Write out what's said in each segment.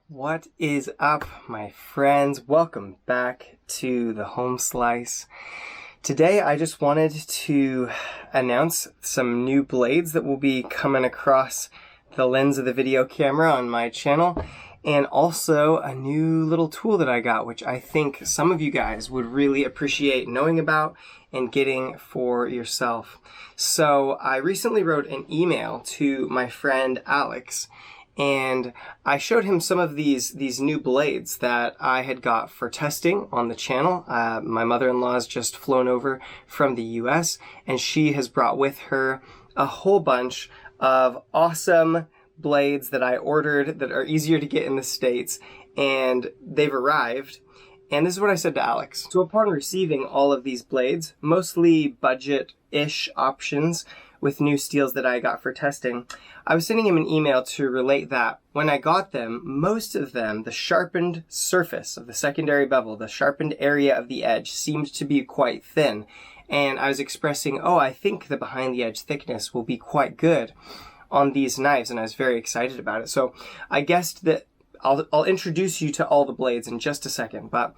What is up, my friends? Welcome back to the Home Slice. Today I just wanted to announce some new blades that will be coming across the lens of the video camera on my channel, and also a new little tool that I got, which I think some of you guys would really appreciate knowing about and getting for yourself. So I recently wrote an email to my friend Alex, and I showed him some of these new blades that I had got for testing on the channel. My mother-in-law's just flown over from the US, and she has brought with her a whole bunch of awesome blades that I ordered that are easier to get in the States, and they've arrived. And this is what I said to Alex. So upon receiving all of these blades, mostly budget-ish options with new steels that I got for testing, I was sending him an email to relate that when I got them, most of them, the sharpened surface of the secondary bevel, the sharpened area of the edge, seemed to be quite thin. And I was expressing, I think the behind the edge thickness will be quite good on these knives, and I was very excited about it. So I guessed that I'll introduce you to all the blades in just a second, but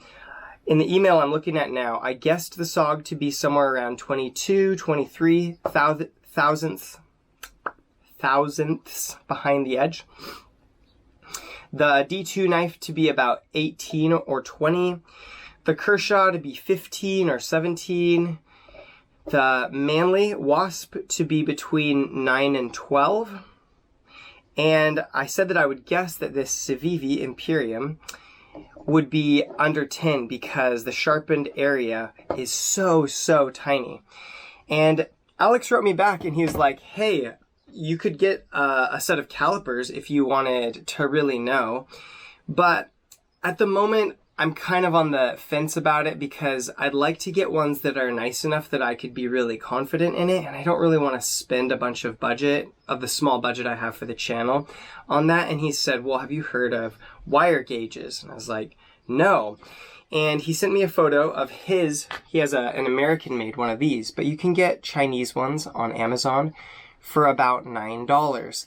in the email I'm looking at now, I guessed the SOG to be somewhere around 22, 23 thousandths behind the edge. The D2 knife to be about 18 or 20. The Kershaw to be 15 or 17. The Manly Wasp to be between 9 and 12. And I said that I would guess that this Civivi Imperium would be under 10 because the sharpened area is so tiny. And Alex wrote me back and he was like, hey, you could get a set of calipers if you wanted to really know. But at the moment, I'm kind of on the fence about it because I'd like to get ones that are nice enough that I could be really confident in it. And I don't really want to spend a bunch of budget, of the small budget I have for the channel, on that. And he said, well, have you heard of wire gauges? And I was like, no. And he sent me a photo of his. He has an American-made one of these, but you can get Chinese ones on Amazon for about $9.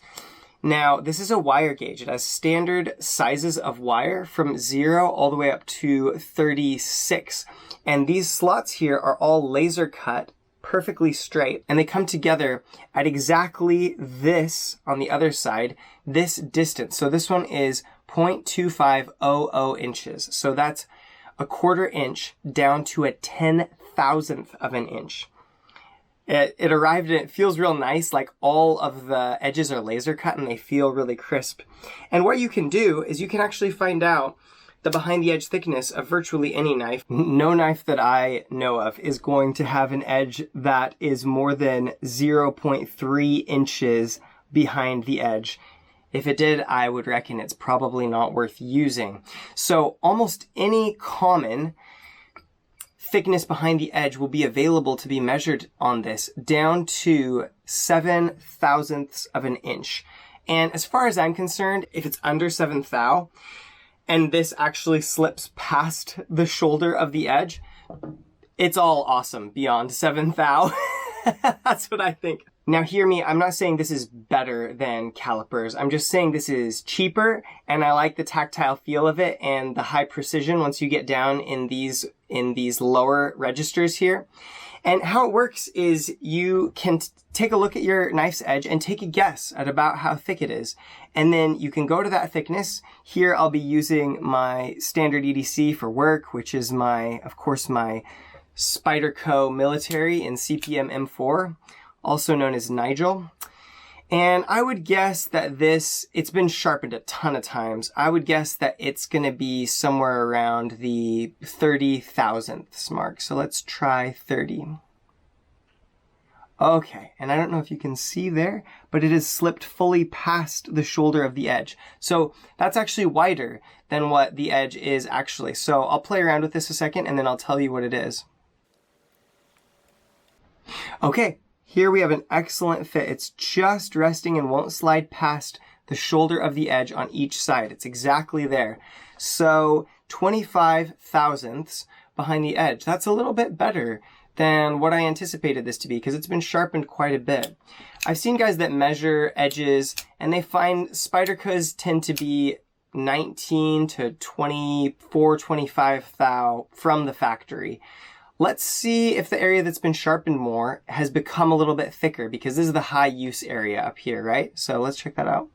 Now, this is a wire gauge. It has standard sizes of wire from 0 all the way up to 36. And these slots here are all laser cut, perfectly straight, and they come together at exactly this, on the other side, this distance. So this one is 0.2500 inches. So that's a 1/4 inch down to a 10,000th of an inch. It arrived and it feels real nice, like all of the edges are laser cut and they feel really crisp. And what you can do is you can actually find out the behind the edge thickness of virtually any knife. No knife that I know of is going to have an edge that is more than 0.3 inches behind the edge. If it did, I would reckon it's probably not worth using. So almost any common thickness behind the edge will be available to be measured on this down to 7 thousandths of an inch. And as far as I'm concerned, if it's under 7 thou and this actually slips past the shoulder of the edge, it's all awesome beyond 7 thou. That's what I think. Now hear me, I'm not saying this is better than calipers. I'm just saying this is cheaper, and I like the tactile feel of it and the high precision once you get down in these lower registers here. And how it works is you can take a look at your knife's edge and take a guess at about how thick it is. And then you can go to that thickness. Here I'll be using my standard EDC for work, which is of course my Spyderco military in CPM M4. Also known as Nigel. And I would guess that it's been sharpened a ton of times. I would guess that it's going to be somewhere around the 30 thousandths mark. So let's try 30. Okay, and I don't know if you can see there, but it has slipped fully past the shoulder of the edge. So that's actually wider than what the edge is actually. So I'll play around with this a second and then I'll tell you what it is. Okay. Here we have an excellent fit. It's just resting and won't slide past the shoulder of the edge on each side. It's exactly there. So 25 thousandths behind the edge. That's a little bit better than what I anticipated this to be because it's been sharpened quite a bit. I've seen guys that measure edges and they find Spydercos tend to be 19 to 24, 25 thou from the factory. Let's see if the area that's been sharpened more has become a little bit thicker, because this is the high use area up here, right? So let's check that out.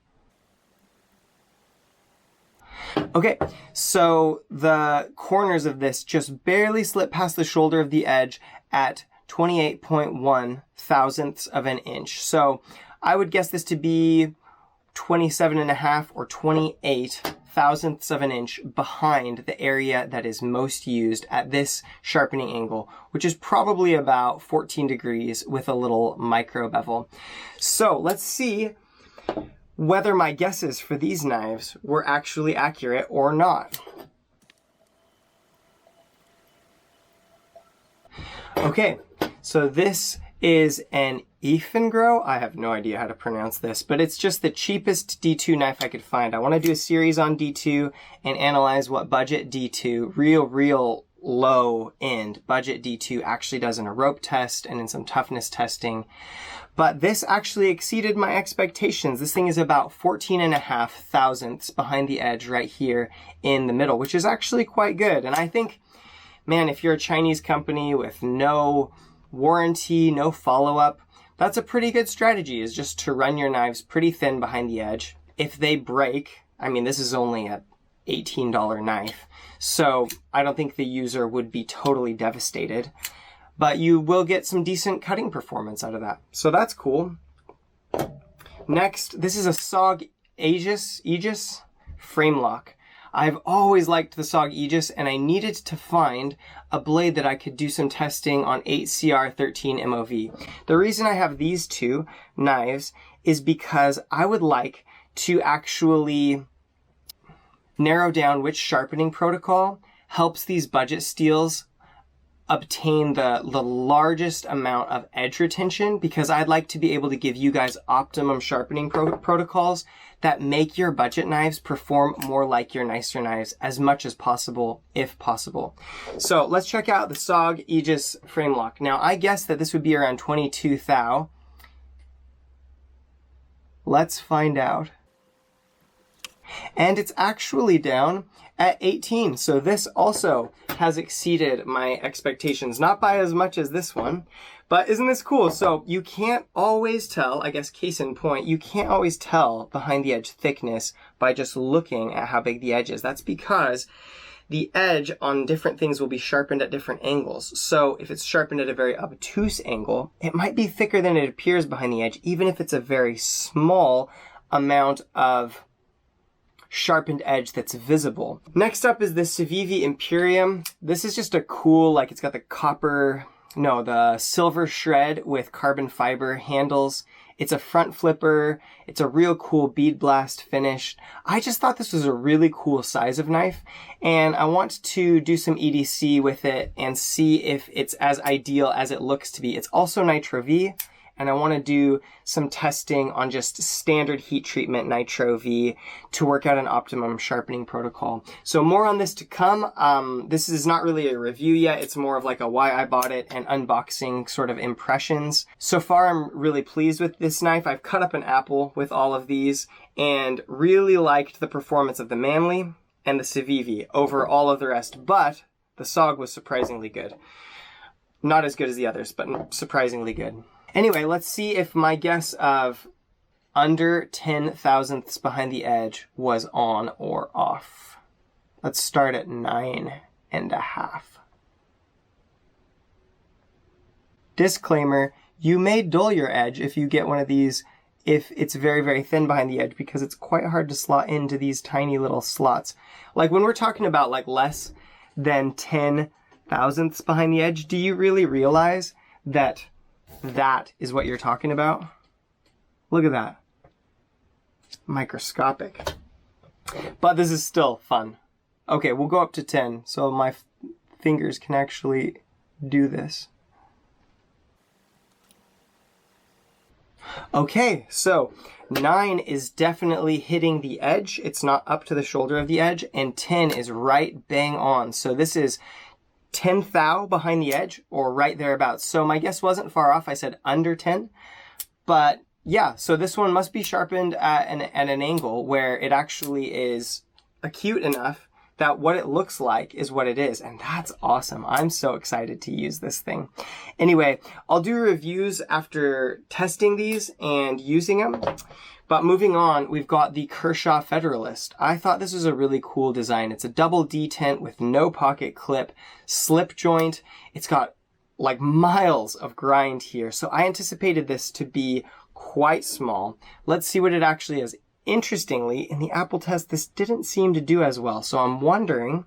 Okay, so the corners of this just barely slip past the shoulder of the edge at 28.1 thousandths of an inch. So I would guess this to be 27.5 or 28 thousandths of an inch behind the area that is most used at this sharpening angle, which is probably about 14 degrees with a little micro bevel. So let's see whether my guesses for these knives were actually accurate or not. Okay, so this is an Eafengrow. I have no idea how to pronounce this, but it's just the cheapest D2 knife I could find. I want to do a series on D2 and analyze what budget D2, real low end budget D2 actually does in a rope test and in some toughness testing. But this actually exceeded my expectations. This thing is about 14.5 thousandths behind the edge right here in the middle, which is actually quite good. And I think, man, if you're a Chinese company with no warranty, no follow-up, that's a pretty good strategy, is just to run your knives pretty thin behind the edge. If they break, I mean, this is only a $18 knife, so I don't think the user would be totally devastated, but you will get some decent cutting performance out of that. So that's cool. Next, this is a SOG Aegis frame lock. I've always liked the SOG Aegis, and I needed to find a blade that I could do some testing on 8CR13 MOV. The reason I have these two knives is because I would like to actually narrow down which sharpening protocol helps these budget steels obtain the largest amount of edge retention, because I'd like to be able to give you guys optimum sharpening protocols that make your budget knives perform more like your nicer knives as much as possible, if possible. So let's check out the SOG Aegis frame lock. Now I guess that this would be around 22 thou. Let's find out. And it's actually down at 18. So this also has exceeded my expectations, not by as much as this one, but isn't this cool? So you can't always tell, I guess case in point, you can't always tell behind the edge thickness by just looking at how big the edge is. That's because the edge on different things will be sharpened at different angles. So if it's sharpened at a very obtuse angle, it might be thicker than it appears behind the edge, even if it's a very small amount of sharpened edge that's visible. Next up is the Civivi Imperium. This is just a cool, like, it's got the silver shred with carbon fiber handles. It's a front flipper. It's a real cool bead blast finish. I just thought this was a really cool size of knife, and I want to do some EDC with it and see if it's as ideal as it looks to be. It's also Nitro V, and I want to do some testing on just standard heat treatment Nitro V to work out an optimum sharpening protocol. So more on this to come. This is not really a review yet. It's more of like a why I bought it and unboxing sort of impressions. So far, I'm really pleased with this knife. I've cut up an apple with all of these and really liked the performance of the Manly and the Civivi over all of the rest, but the SOG was surprisingly good. Not as good as the others, but surprisingly good. Anyway, let's see if my guess of under 10 thousandths behind the edge was on or off. Let's start at 9.5. Disclaimer, you may dull your edge if you get one of these if it's very, very thin behind the edge, because it's quite hard to slot into these tiny little slots. Like when we're talking about like less than 10 thousandths behind the edge, do you really realize that that is what you're talking about? Look at that. Microscopic. But this is still fun. Okay, we'll go up to 10 so my fingers can actually do this. Okay, so 9 is definitely hitting the edge. It's not up to the shoulder of the edge, and 10 is right bang on. So this is 10 thou behind the edge, or right thereabouts. So my guess wasn't far off. I said under 10. But yeah, so this one must be sharpened at an angle where it actually is acute enough that what it looks like is what it is. And that's awesome. I'm so excited to use this thing. Anyway, I'll do reviews after testing these and using them. But moving on, we've got the Kershaw Federalist. I thought this was a really cool design. It's a double detent with no pocket clip, slip joint. It's got like miles of grind here. So I anticipated this to be quite small. Let's see what it actually is. Interestingly, in the Apple test, this didn't seem to do as well. So I'm wondering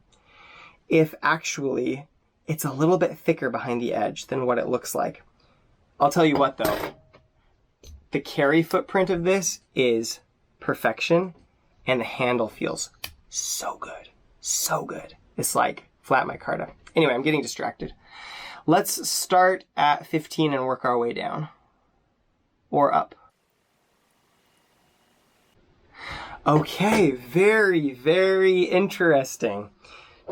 if actually it's a little bit thicker behind the edge than what it looks like. I'll tell you what though, the carry footprint of this is perfection, and the handle feels so good. So good. It's like flat micarta. Anyway, I'm getting distracted. Let's start at 15 and work our way down. Or up. Okay, very, very interesting.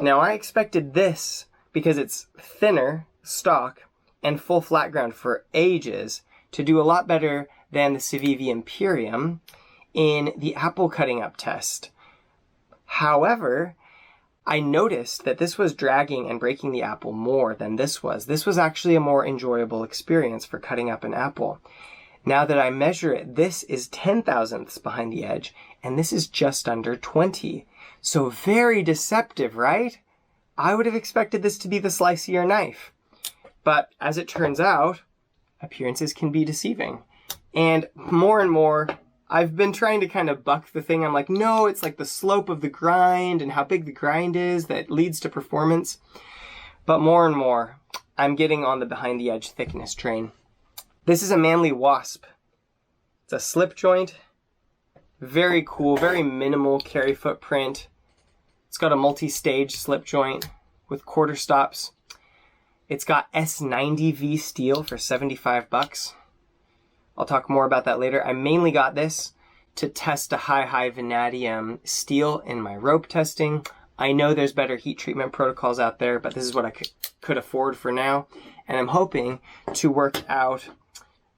Now I expected this, because it's thinner stock and full flat ground for Aegis, to do a lot better than the Civivi Imperium in the apple cutting up test. However, I noticed that this was dragging and breaking the apple more than this was. This was actually a more enjoyable experience for cutting up an apple. Now that I measure it, this is 10 thousandths behind the edge, and this is just under 20. So very deceptive, right? I would have expected this to be the slicier knife. But as it turns out, appearances can be deceiving. And more, I've been trying to kind of buck the thing. I'm like, no, it's like the slope of the grind and how big the grind is that leads to performance. But more and more, I'm getting on the behind the edge thickness train. This is a Manly Wasp. It's a slip joint. Very cool, very minimal carry footprint. It's got a multi-stage slip joint with quarter stops. It's got S90V steel for 75 bucks. I'll talk more about that later. I mainly got this to test a high vanadium steel in my rope testing. I know there's better heat treatment protocols out there, but this is what I could afford for now. And I'm hoping to work out,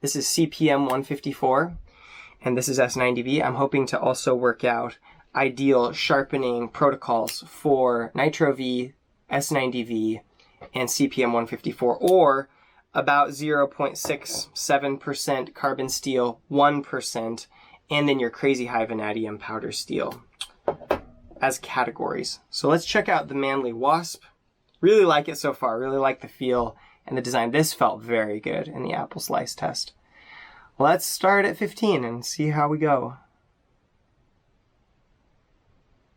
this is CPM 154, and this is S90V. I'm hoping to also work out ideal sharpening protocols for Nitro V, S90V, and CPM 154, or about 0.67% carbon steel, 1%, and then your crazy high vanadium powder steel as categories. So let's check out the Manly Wasp. Really like it so far, really like the feel and the design. This felt very good in the apple slice test. Let's start at 15 and see how we go.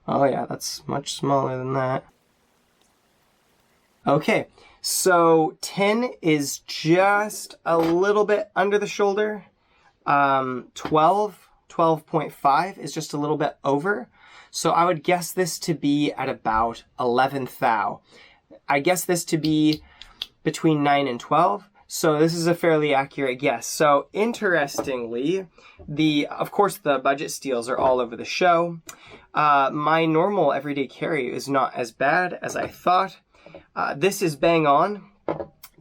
Oh yeah, that's much smaller than that. Okay, so 10 is just a little bit under the shoulder. 12.5 is just a little bit over. So I would guess this to be at about 11 thou. I guess this to be between 9 and 12. So this is a fairly accurate guess. So interestingly, of course the budget steels are all over the show. My normal everyday carry is not as bad as I thought. This is bang on.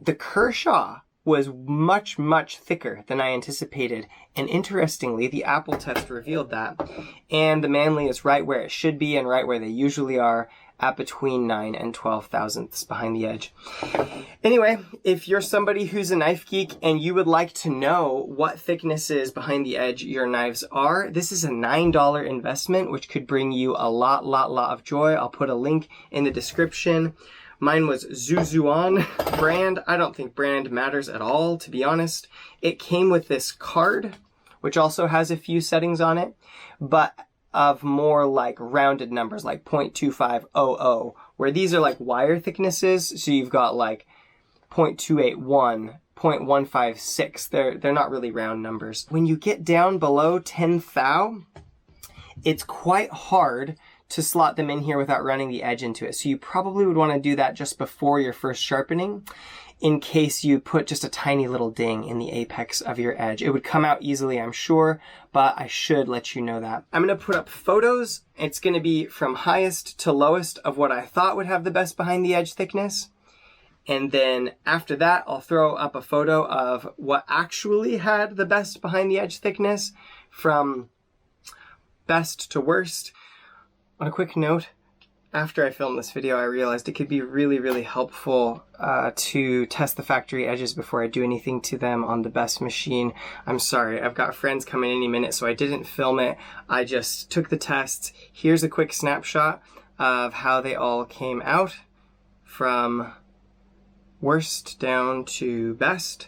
The Kershaw was much, much thicker than I anticipated. And interestingly, the Apple test revealed that. And the Manly is right where it should be and right where they usually are, at between 9 and 12 thousandths behind the edge. Anyway, if you're somebody who's a knife geek and you would like to know what thicknesses behind the edge your knives are, this is a $9 investment, which could bring you a lot of joy. I'll put a link in the description. Mine was Zuzuan brand. I don't think brand matters at all, to be honest. It came with this card, which also has a few settings on it, but of more like rounded numbers, like 0.2500, where these are like wire thicknesses. So you've got like 0.281, 0.156. They're not really round numbers. When you get down below 10 thou, it's quite hard to slot them in here without running the edge into it. So you probably would want to do that just before your first sharpening, in case you put just a tiny little ding in the apex of your edge. It would come out easily, I'm sure, but I should let you know that. I'm going to put up photos. It's going to be from highest to lowest of what I thought would have the best behind the edge thickness. And then after that, I'll throw up a photo of what actually had the best behind the edge thickness from best to worst. On a quick note, after I filmed this video, I realized it could be really, really helpful to test the factory edges before I do anything to them on the best machine. I'm sorry, I've got friends coming any minute, so I didn't film it. I just took the tests. Here's a quick snapshot of how they all came out from worst down to best.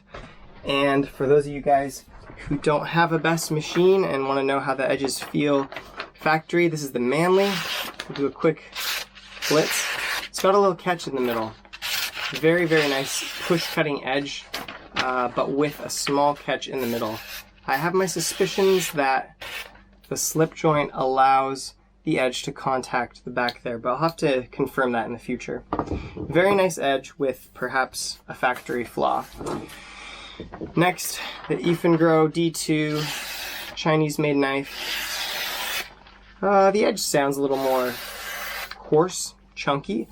And for those of you guys who don't have a best machine and want to know how the edges feel factory, this is the Manly. We'll do a quick blitz. It's got a little catch in the middle. Very, very nice push cutting edge, but with a small catch in the middle. I have my suspicions that the slip joint allows the edge to contact the back there, but I'll have to confirm that in the future. Very nice edge with perhaps a factory flaw. Next, the Eafengrow D2 Chinese made knife. The edge sounds a little more coarse, chunky,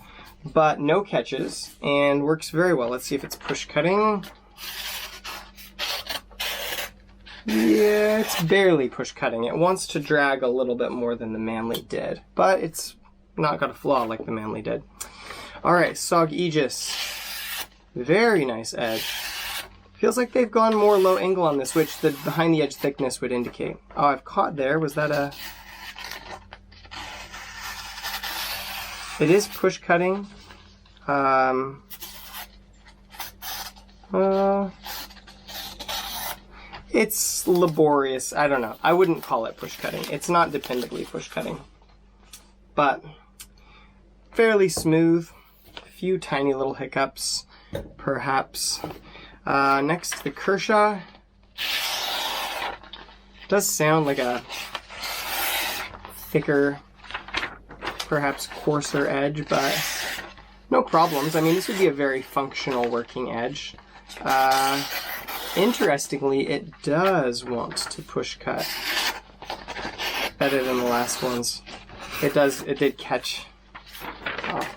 but no catches and works very well. Let's see if it's push cutting. Yeah, it's barely push cutting. It wants to drag a little bit more than the Manly did, but it's not got a flaw like the Manly did. All right, SOG Aegis. Very nice edge. Feels like they've gone more low angle on this, which the behind the edge thickness would indicate. Oh, I've caught there. Was that a... It is push cutting. It's laborious. I don't know. I wouldn't call it push cutting. It's not dependably push cutting, but fairly smooth. A few tiny little hiccups, perhaps. Next, the Kershaw. Does sound like a thicker, perhaps coarser edge, but no problems. I mean, this would be a very functional working edge. Interestingly, it does want to push cut better than the last ones. It did catch. Oh.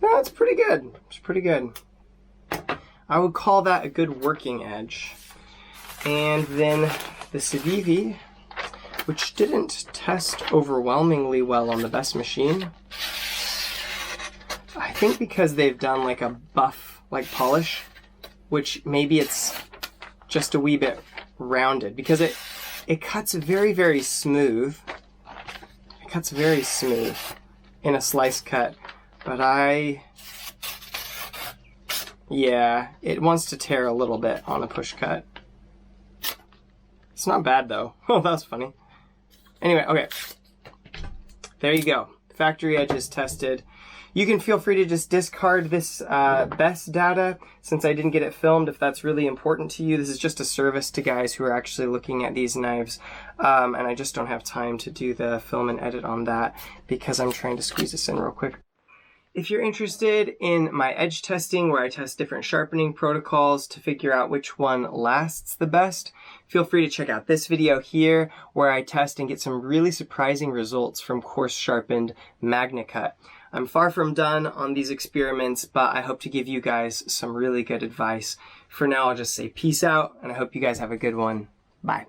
No, it's pretty good. It's pretty good. I would call that a good working edge. And then the Civivi, which didn't test overwhelmingly well on the best machine. I think because they've done like a buff like polish, which maybe it's just a wee bit rounded, because it cuts very, very smooth. It cuts very smooth in a slice cut, but yeah, it wants to tear a little bit on a push cut. It's not bad though. Oh, that was funny. Anyway, okay. There you go. Factory edges tested. You can feel free to just discard this best data since I didn't get it filmed if that's really important to you. This is just a service to guys who are actually looking at these knives, and I just don't have time to do the film and edit on that because I'm trying to squeeze this in real quick. If you're interested in my edge testing, where I test different sharpening protocols to figure out which one lasts the best, feel free to check out this video here where I test and get some really surprising results from coarse sharpened MagnaCut. I'm far from done on these experiments, but I hope to give you guys some really good advice. For now, I'll just say peace out, and I hope you guys have a good one. Bye.